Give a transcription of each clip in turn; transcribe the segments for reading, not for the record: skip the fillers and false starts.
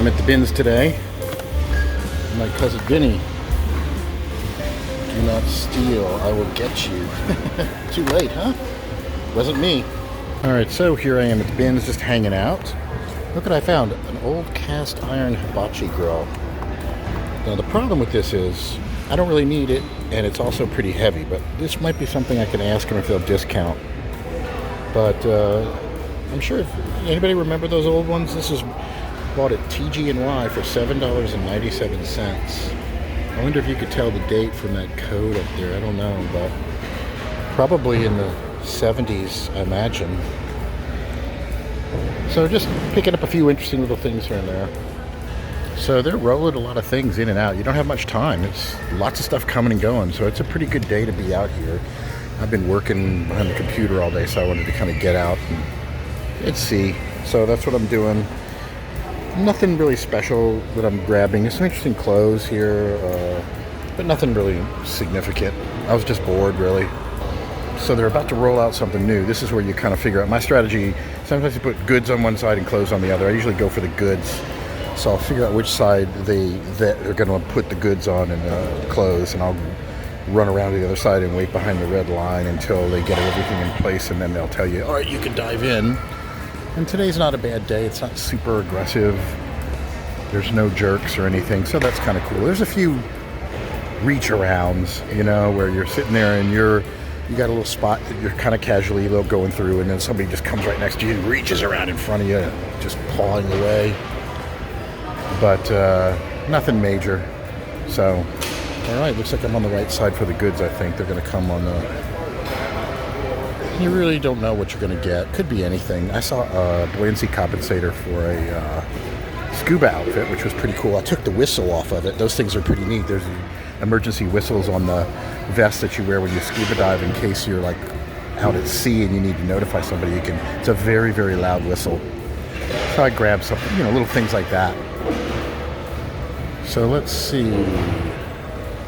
I'm at the bins today. My cousin Vinny. Do not steal, I will get you. Too late, huh? Wasn't me. Alright, so here I am at the bins just hanging out. Look what I found. An old cast iron hibachi grill. Now the problem with this is I don't really need it, and it's also pretty heavy, but this might be something I can ask them if they'll discount. But I'm sure if anybody remember those old ones, this is bought at TG&Y for $7.97. I wonder if you could tell the date from that code up there. I don't know, but probably in the 70s, I imagine. So just picking up a few interesting little things here and there. So they're rolling a lot of things in and out. You don't have much time. It's lots of stuff coming and going. So it's a pretty good day to be out here. I've been working behind the computer all day, so I wanted to kind of get out and see. So that's what I'm doing. Nothing really special that I'm grabbing. There's some interesting clothes here, but nothing really significant. I was just bored, really. So they're about to roll out something new. This is where you kind of figure out my strategy. Sometimes you put goods on one side and clothes on the other. I usually go for the goods. So I'll figure out which side they're going to put the goods on and clothes, and I'll run around to the other side and wait behind the red line until they get everything in place, and then they'll tell you, all right, you can dive in. And today's not a bad day. It's not super aggressive. There's no jerks or anything, so that's kind of cool. There's a few reach arounds, you know, where you're sitting there and you got a little spot that you're kind of casually going through, and then somebody just comes right next to you and reaches around in front of you, just pawing away. But nothing major. So, all right, looks like I'm on the right side for the goods. I think they're going to come on the... You really don't know what you're going to get. Could be anything. I saw a buoyancy compensator for a scuba outfit, which was pretty cool. I took the whistle off of it. Those things are pretty neat. There's emergency whistles on the vest that you wear when you scuba dive in case you're like out at sea and you need to notify somebody. It's a very, very loud whistle. So I grabbed something, little things like that. So let's see.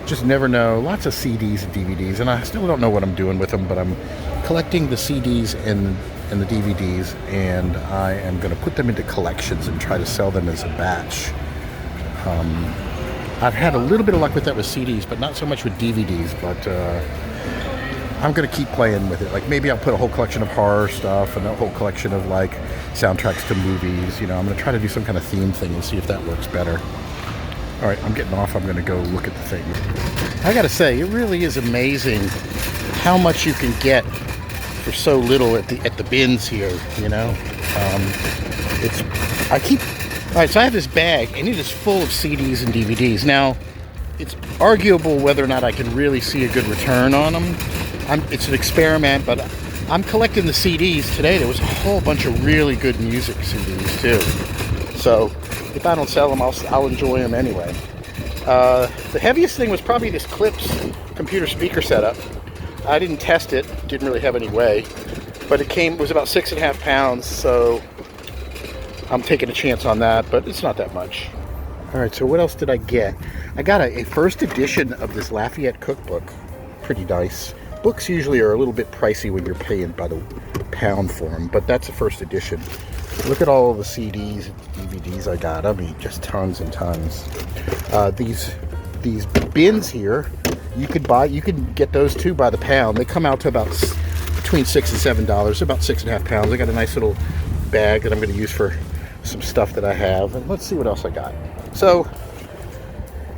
Just never know. Lots of CDs and DVDs, and I still don't know what I'm doing with them, but I'm collecting the CDs and the DVDs, and I am going to put them into collections and try to sell them as a batch. I've had a little bit of luck with that with CDs, but not so much with DVDs, but I'm going to keep playing with it. Like maybe I'll put a whole collection of horror stuff and a whole collection of like soundtracks to movies. I'm going to try to do some kind of theme thing and see if that works better. All right, I'm getting off. I'm going to go look at the things. I got to say, it really is amazing how much you can get for so little at the bins here. All right, so I have this bag, and it is full of CDs and DVDs. Now, it's arguable whether or not I can really see a good return on them. It's an experiment, but I'm collecting the CDs today. There was a whole bunch of really good music CDs too. So if I don't sell them, I'll enjoy them anyway. The heaviest thing was probably this Clips computer speaker setup. I didn't test it, didn't really have any way, but it was about 6.5 pounds, so I'm taking a chance on that, but it's not that much. All right, so what else did I get? I got a first edition of this Lafayette cookbook. Pretty nice. Books usually are a little bit pricey when you're paying by the pound for them, but that's a first edition. Look at all the CDs and DVDs I got. I mean, just tons and tons. These bins here, you can get those too by the pound. They come out to about between $6 and $7, about 6.5 pounds. I got a nice little bag that I'm going to use for some stuff that I have. And let's see what else I got. So,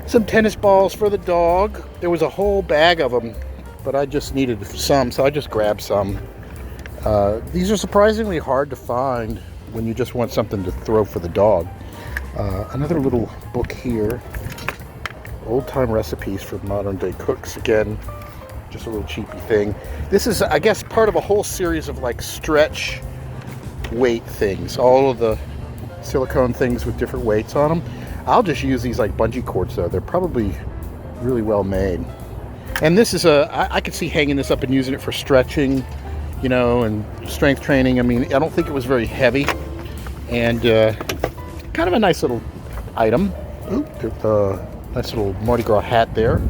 some tennis balls for the dog. There was a whole bag of them, but I just needed some, so I just grabbed some. These are surprisingly hard to find when you just want something to throw for the dog. Another little book here. Old-time recipes for modern-day cooks. Again, just a little cheapy thing. This is, I guess, part of a whole series of like stretch weight things. All of the silicone things with different weights on them. I'll just use these like bungee cords though. They're probably really well made. And this is I could see hanging this up and using it for stretching, and strength training. I mean, I don't think it was very heavy, and kind of a nice little item. Nice little Mardi Gras hat there.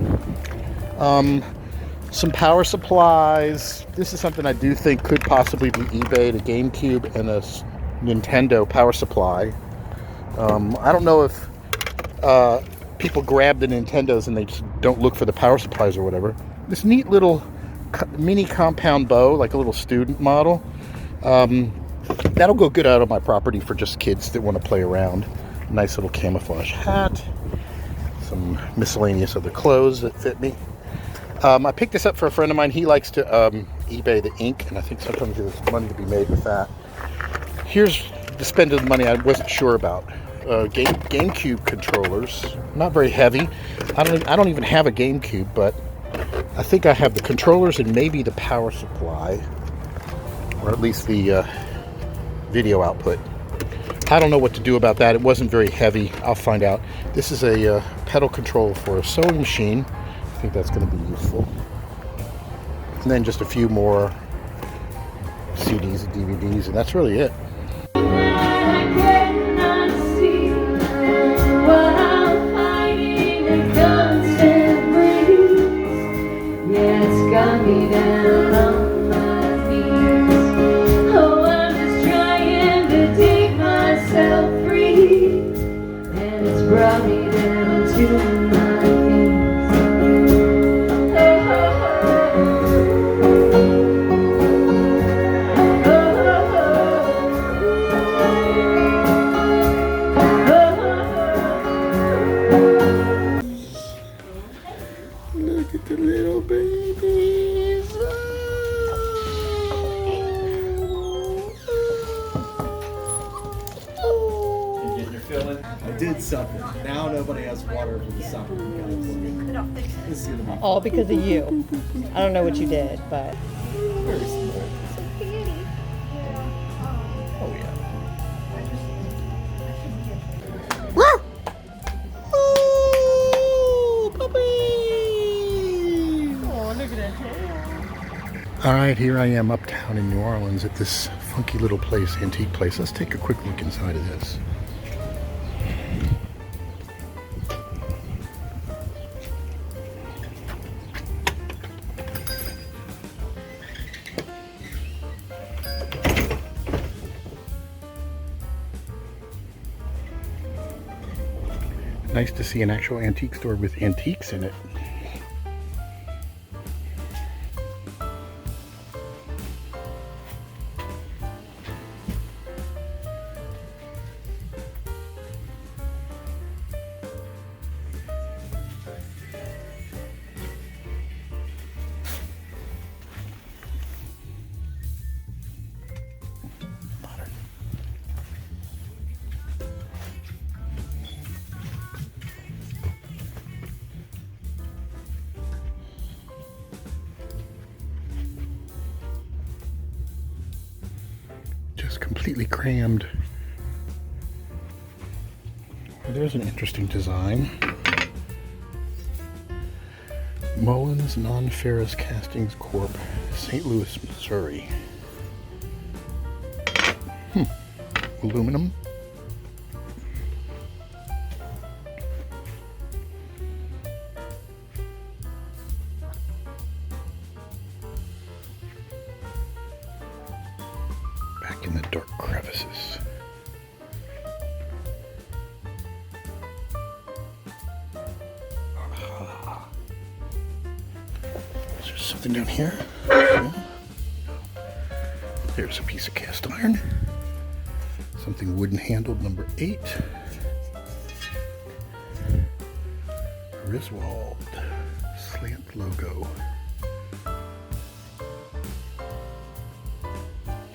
Some power supplies. This is something I do think could possibly be eBayed, a GameCube and a Nintendo power supply. I don't know if people grab the Nintendos and they just don't look for the power supplies or whatever. This neat little mini compound bow, like a little student model. That'll go good out on my property for just kids that want to play around. Nice little camouflage hat. Some miscellaneous other clothes that fit me. I picked this up for a friend of mine. He likes to eBay the ink, and I think sometimes there's money to be made with that. Here's the spend of the money I wasn't sure about. GameCube controllers, not very heavy. I don't even have a GameCube, but I think I have the controllers and maybe the power supply, or at least the video output. I don't know what to do about that. It wasn't very heavy. I'll find out. This is a pedal control for a sewing machine. I think that's going to be useful. And then just a few more CDs and DVDs, and that's really it. Look at the little babies. You getting your filling? I did something. Now nobody has water for the summer. This is gonna be All because of you. I don't know what you did, but very small. Oh yeah. All right, here I am uptown in New Orleans at this funky little place, antique place. Let's take a quick look inside of this. Nice to see an actual antique store with antiques in it. Just completely crammed. Well, there's an interesting design. Mullins Non-Ferrous Castings Corp., St. Louis, Missouri. Aluminum. Back in the dark crevices. Is there something down here? Yeah. There's a piece of cast iron. Something wooden handled, number 8. Griswold slant logo.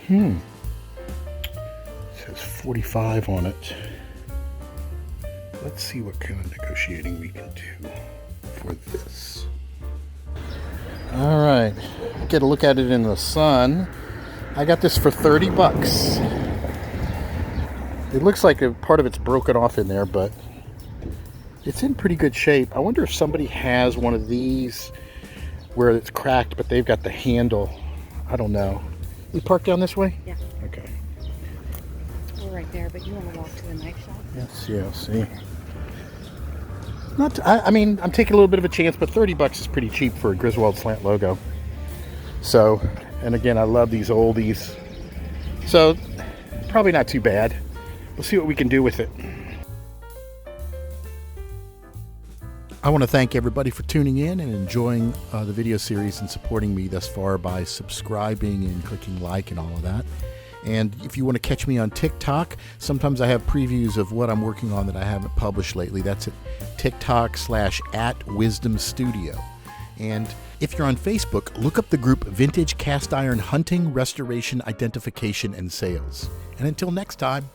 It says 45 on it. Let's see what kind of negotiating we can do for this. All right, get a look at it in the sun. I got this for 30 bucks. It looks like a part of it's broken off in there, but it's in pretty good shape. I wonder if somebody has one of these where it's cracked, but they've got the handle. I don't know. You park down this way? yeah, Okay. we're right there. But you want to walk to the knife shop? Yes, yeah, see. I mean, I'm taking a little bit of a chance, but 30 bucks is pretty cheap for a Griswold slant logo. So, and again, I love these oldies. So, probably not too bad. We'll see what we can do with it. I want to thank everybody for tuning in and enjoying the video series and supporting me thus far by subscribing and clicking like and all of that. And if you want to catch me on TikTok, sometimes I have previews of what I'm working on that I haven't published lately. That's at TikTok/@WisdomStudio. And if you're on Facebook, look up the group Vintage Cast Iron Hunting, Restoration, Identification, and Sales. And until next time,